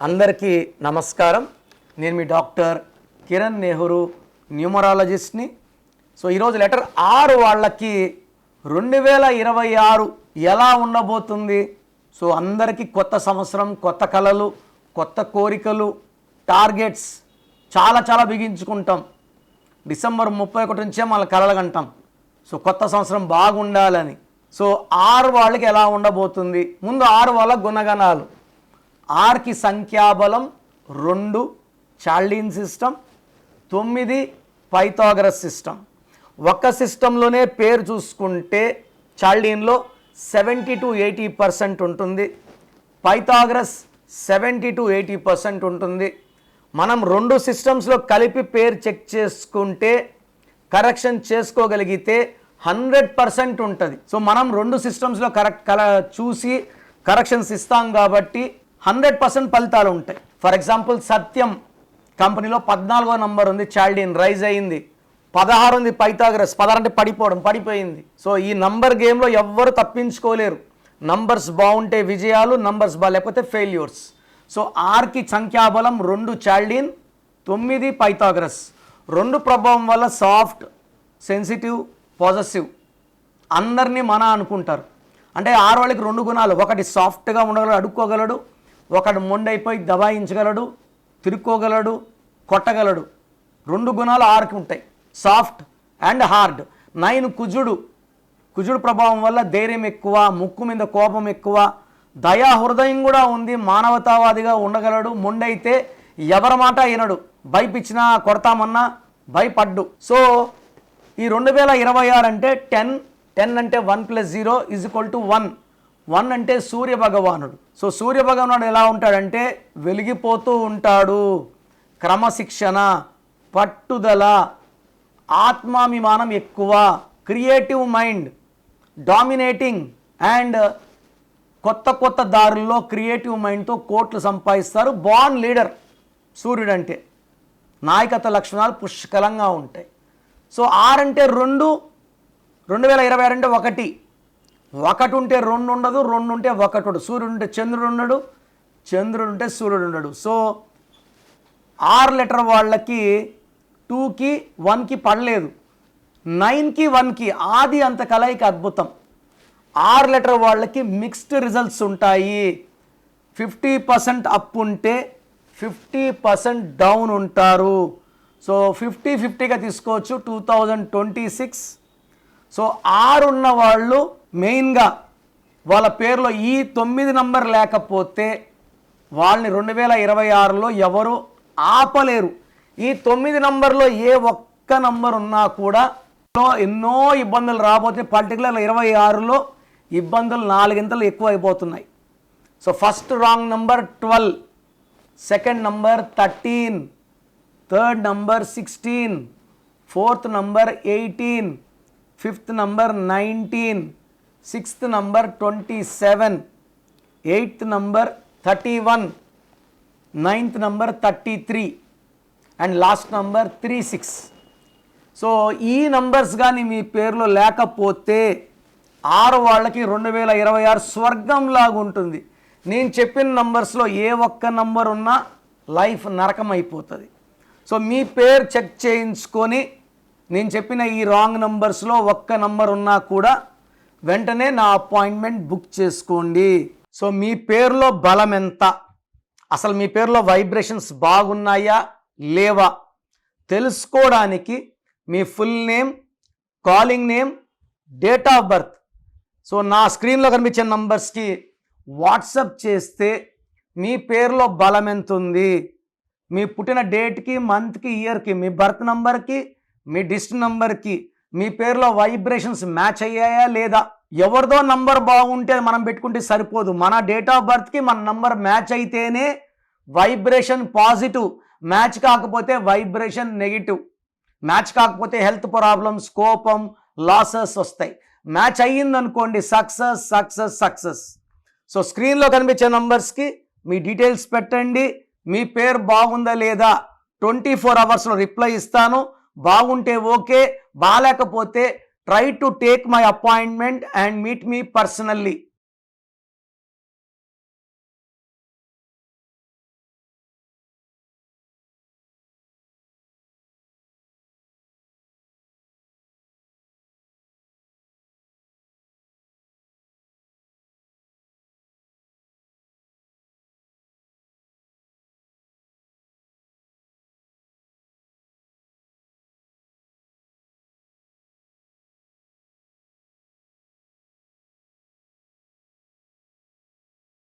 అందరికీ నమస్కారం. నేను మీ డాక్టర్ కిరణ్ నెహ్రూ, న్యూమరాలజిస్ట్ని. సో ఈరోజు లెటర్ 6 వాళ్ళకి 2026 ఎలా ఉండబోతుంది? సో అందరికీ కొత్త సంవత్సరం, కొత్త కళలు, కొత్త కోరికలు, టార్గెట్స్ చాలా బిగించుకుంటాం. డిసెంబర్ 31 నుంచే మన కలలు కంటాం. సో కొత్త సంవత్సరం బాగుండాలని. సో 6 వాళ్ళకి ఎలా ఉండబోతుంది? ముందు 6 వాళ్ళ గుణగణాలు. 6కి సంఖ్యాబలం 2 చాల్డీన్ సిస్టమ్, 9 పైథాగరస్ సిస్టమ్. ఒక్క సిస్టంలోనే పేరు చూసుకుంటే చాల్డీన్లో 70 to 80% ఉంటుంది, పైథాగరస్ 70 to 80% ఉంటుంది. మనం 2 సిస్టమ్స్లో కలిపి పేరు చెక్ చేసుకుంటే కరెక్షన్ చేసుకోగలిగితే 100% ఉంటుంది. సో మనం 2 సిస్టమ్స్లో చూసి కరెక్షన్స్ ఇస్తాం కాబట్టి 100% ఫలితాలు ఉంటాయి. ఫర్ ఎగ్జాంపుల్ సత్యం కంపెనీలో 14వ నంబర్ ఉంది, చాల్డీన్ రైజ్ అయింది. 16 ఉంది పైథాగరస్, 16 అంటే పడిపోయింది. సో ఈ నంబర్ గేమ్లో ఎవ్వరు తప్పించుకోలేరు. నంబర్స్ బాగుంటే విజయాలు, నంబర్స్ లేకపోతే ఫెయిల్యూర్స్. సో 6కి సంఖ్యాబలం 2 చాల్డీన్, 9 పైథాగరస్. 2 ప్రభావం వల్ల సాఫ్ట్, సెన్సిటివ్, పాజిటివ్, అందరినీ మన అనుకుంటారు. అంటే 6 వాళ్ళకి 2 గుణాలు. ఒకటి సాఫ్ట్గా ఉండగలడు, అడుక్కోగలడు. ఒకడు మొండైపోయి దబాయించగలడు, తిరుక్కోగలడు, కొట్టగలడు. 2 గుణాలు 6కి ఉంటాయి, సాఫ్ట్ అండ్ హార్డ్. 9 కుజుడు ప్రభావం వల్ల ధైర్యం ఎక్కువ, ముక్కు మీద కోపం ఎక్కువ, దయా హృదయం కూడా ఉంది, మానవతావాదిగా ఉండగలడు. మొండైతే ఎవరి మాట వినడు, భయపిచ్చినా కొడతామన్నా భయపడ్డు. సో ఈ 2026 అంటే 10 అంటే 1 + 0 = 1. 1 అంటే సూర్య భగవానుడు. సో సూర్య భగవానుడు ఎలా ఉంటాడంటే వెలిగిపోతూ ఉంటాడు. క్రమశిక్షణ, పట్టుదల, ఆత్మాభిమానం ఎక్కువ, క్రియేటివ్ మైండ్, డామినేటింగ్ అండ్ కొత్త దారుల్లో క్రియేటివ్ మైండ్తో కోట్లు సంపాదిస్తారు. బార్న్ లీడర్ సూర్యుడు అంటే. నాయకత్వ లక్షణాలు పుష్కలంగా ఉంటాయి. సో 6 అంటే 2, 2026 అంటే 1. 1 ఉంటే 2 ఉండదు, 2 ఉంటే 1 ఉండదు. సూర్యుడు ఉంటే చంద్రుడు ఉండడు, చంద్రుడు ఉంటే సూర్యుడు ఉండడు. సో 6 లెటర్ వాళ్ళకి 2కి 1కి పడలేదు, 9కి 1కి ఆది అంత కలయిక అద్భుతం. 6 లెటర్ వాళ్ళకి మిక్స్డ్ రిజల్ట్స్ ఉంటాయి. 50% అప్ ఉంటే 50% డౌన్ ఉంటారు. సో 50-50గా తీసుకోవచ్చు 2026. సో 6 ఉన్న వాళ్ళు మెయిన్గా వాళ్ళ పేరులో ఈ 9 నంబర్ లేకపోతే వాళ్ళని 2026లో ఎవరు ఆపలేరు. ఈ 9 నంబర్లో ఏ ఒక్క నంబర్ ఉన్నా కూడా ఎన్నో ఇబ్బందులు రాబోతున్నాయి. పర్టికులర్ 26లో ఇబ్బందులు 4 ఎక్కువ అయిపోతున్నాయి. So first wrong number 12, second number 13, third number 16, fourth number 18, fifth number 19, sixth number 27, eighth number 31, ninth number 33 and last number 36. So ఈ నంబర్స్ కానీ మీ పేరులో లేకపోతే 6 వాళ్ళకి 2026 స్వర్గంలాగా ఉంటుంది. నేను చెప్పిన నంబర్స్లో ఏ ఒక్క నంబర్ ఉన్నా లైఫ్ నరకం అయిపోతుంది. సో మీ పేరు చెక్ చేయించుకొని నేను చెప్పిన ఈ రాంగ్ నంబర్స్లో ఒక్క నంబర్ ఉన్నా కూడా వెంటనే నా అపాయింట్మెంట్ బుక్ చేసుకోండి. సో మీ పేరులో బలం ఎంత, అసలు మీ పేరులో వైబ్రేషన్స్ బాగున్నాయా లేవా తెలుసుకోవడానికి మీ full name, calling name, date of birth so నా స్క్రీన్లో కనిపించే నంబర్స్కి వాట్సప్ చేస్తే మీ పేరులో బలం ఎంత ఉంది, మీ పుట్టిన డేట్కి, మంత్కి, ఇయర్కి, మీ బర్త్ నంబర్కి, మీ డిస్ట్రిక్ట్ నంబర్కి మీ పేరులో వైబ్రేషన్స్ మ్యాచ్ అయ్యాయా లేదా. ఎవరిదో నంబర్ బాగుంటే మనం పెట్టుకుంటే సరిపోదు. మన డేట్ ఆఫ్ బర్త్కి మన నంబర్ మ్యాచ్ అయితేనే వైబ్రేషన్ పాజిటివ్, మ్యాచ్ కాకపోతే వైబ్రేషన్ నెగిటివ్. మ్యాచ్ కాకపోతే హెల్త్ ప్రాబ్లమ్స్, కోపం, లాసెస్ వస్తాయి. మ్యాచ్ అయ్యిందనుకోండి సక్సెస్. సో స్క్రీన్లో కనిపించే నంబర్స్కి మీ డీటెయిల్స్ పెట్టండి. మీ పేరు బాగుందా లేదా 24 అవర్స్లో రిప్లై ఇస్తాను. బాగుంటే ఓకే, బాగాలేకపోతే try to take my appointment and meet me personally.